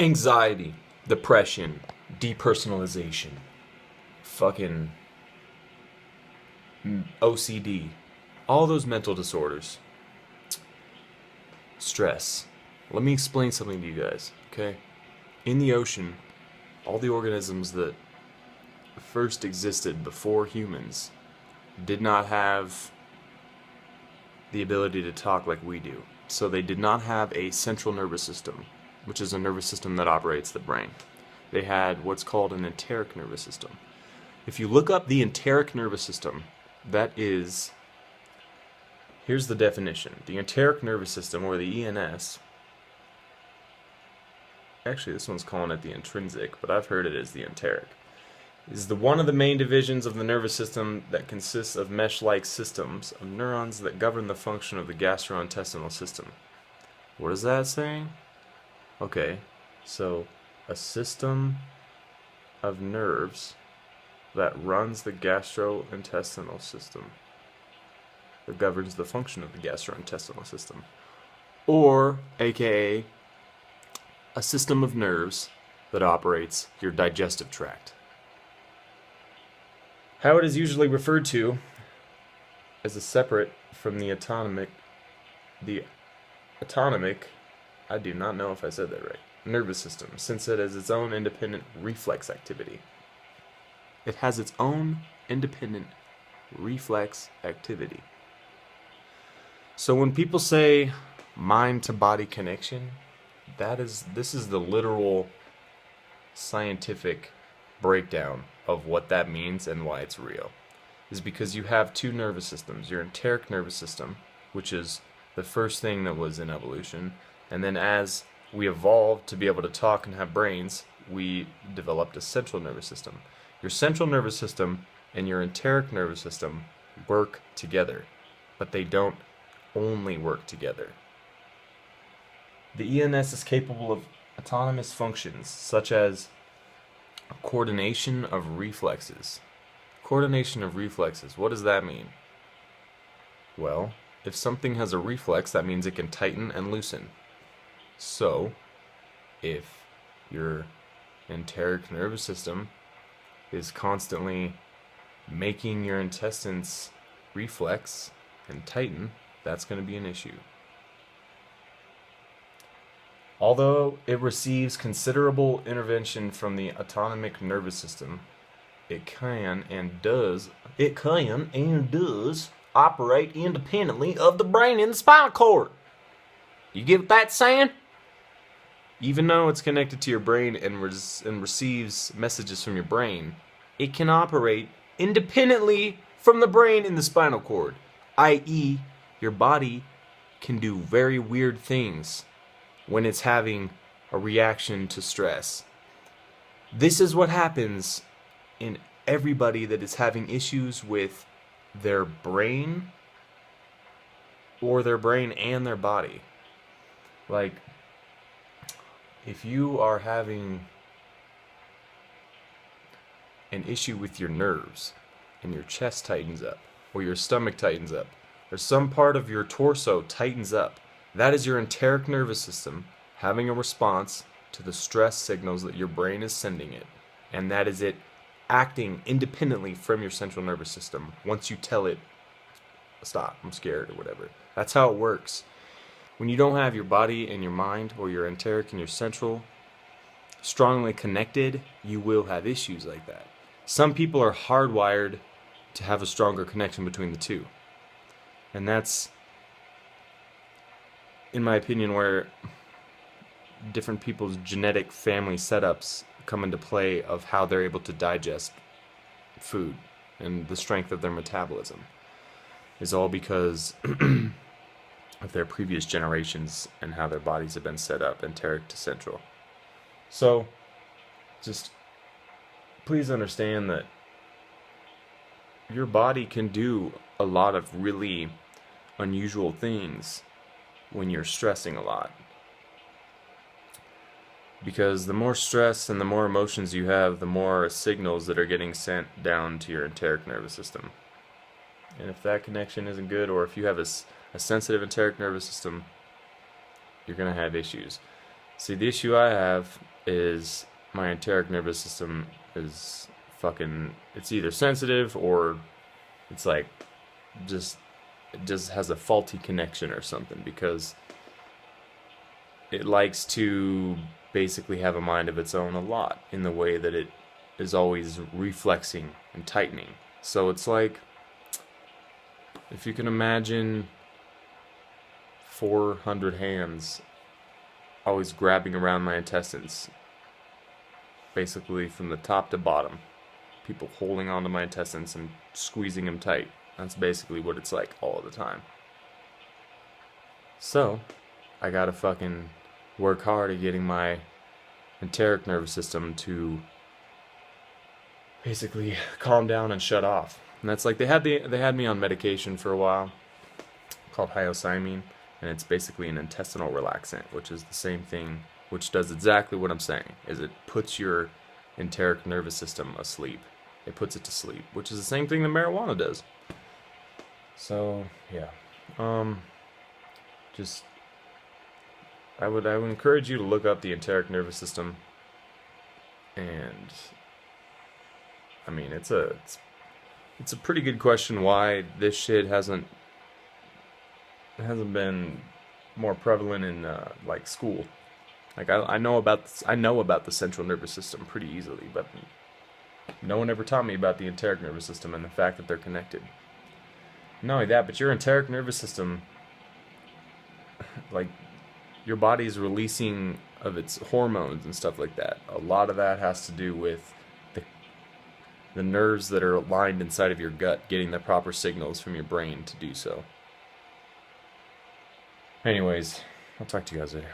Anxiety, depression, depersonalization, fucking OCD, all those mental disorders. Stress. Let me explain something to you guys, okay? In the ocean, all the organisms that first existed before humans did not have the ability to talk like we do. So they did not have a central nervous system, which is a nervous system that operates the brain. They had what's called an enteric nervous system. If you look up the enteric nervous system, that is, here's the definition. The enteric nervous system, or the ENS, actually this one's calling it the intrinsic, but I've heard it as the enteric, is one of the main divisions of the nervous system that consists of mesh-like systems of neurons that govern the function of the gastrointestinal system. What is that saying? Okay, so a system of nerves that runs the gastrointestinal system, that governs the function of the gastrointestinal system, or aka a system of nerves that operates your digestive tract. How it is usually referred to as a separate from the autonomic, I do not know if I said that right, nervous system, since it has its own independent reflex activity. It has its own independent reflex activity. So when people say mind to body connection, this is the literal scientific breakdown of what that means and why it's real. Is because you have two nervous systems. Your enteric nervous system, which is the first thing that was in evolution, and then as we evolved to be able to talk and have brains, we developed a central nervous system. Your central nervous system and your enteric nervous system work together, but they don't only work together. The ENS is capable of autonomous functions, such as coordination of reflexes. Coordination of reflexes, what does that mean? Well, if something has a reflex, that means it can tighten and loosen. So, if your enteric nervous system is constantly making your intestines reflex and tighten, that's going to be an issue. Although it receives considerable intervention from the autonomic nervous system, it can and does operate independently of the brain and the spinal cord. You get what that's saying? Even though it's connected to your brain and receives messages from your brain, it can operate independently from the brain and the spinal cord, i.e., your body can do very weird things when it's having a reaction to stress. This is what happens in everybody that is having issues with their brain or their brain and their body. Like, if you are having an issue with your nerves and your chest tightens up or your stomach tightens up or some part of your torso tightens up, that is your enteric nervous system having a response to the stress signals that your brain is sending it, and that is it acting independently from your central nervous system once you tell it, stop, I'm scared, or whatever. That's how it works. When you don't have your body and your mind, or your enteric and your central, strongly connected, you will have issues like that. Some people are hardwired to have a stronger connection between the two. And that's, in my opinion, where different people's genetic family setups come into play of how they're able to digest food and the strength of their metabolism is all because of their previous generations and how their bodies have been set up, enteric to central. So, just please understand that your body can do a lot of really unusual things when you're stressing a lot. Because the more stress and the more emotions you have, the more signals that are getting sent down to your enteric nervous system. And if that connection isn't good, or if you have a sensitive enteric nervous system, you're going to have issues. See, the issue I have is my enteric nervous system is fucking, it's either sensitive or it's like just, it just has a faulty connection or something, because it likes to basically have a mind of its own a lot, in the way that it is always reflexing and tightening. So it's like, if you can imagine 400 hands always grabbing around my intestines, basically from the top to bottom, people holding onto my intestines and squeezing them tight. That's basically what it's like all the time. So I gotta fucking work hard at getting my enteric nervous system to basically calm down and shut off. And that's like, they had me on medication for a while called hyoscyamine, and it's basically an intestinal relaxant, which is the same thing, which does exactly what I'm saying, is it puts your enteric nervous system asleep. It puts it to sleep, which is the same thing that marijuana does. So yeah, just I would encourage you to look up the enteric nervous system, and I mean, it's a pretty good question why this shit hasn't been more prevalent in like school. Like I know about the central nervous system pretty easily, but no one ever taught me about the enteric nervous system and the fact that they're connected. Not only that, but your enteric nervous system, like, your body's releasing of its hormones and stuff like that. A lot of that has to do with the nerves that are aligned inside of your gut getting the proper signals from your brain to do so. Anyways, I'll talk to you guys later.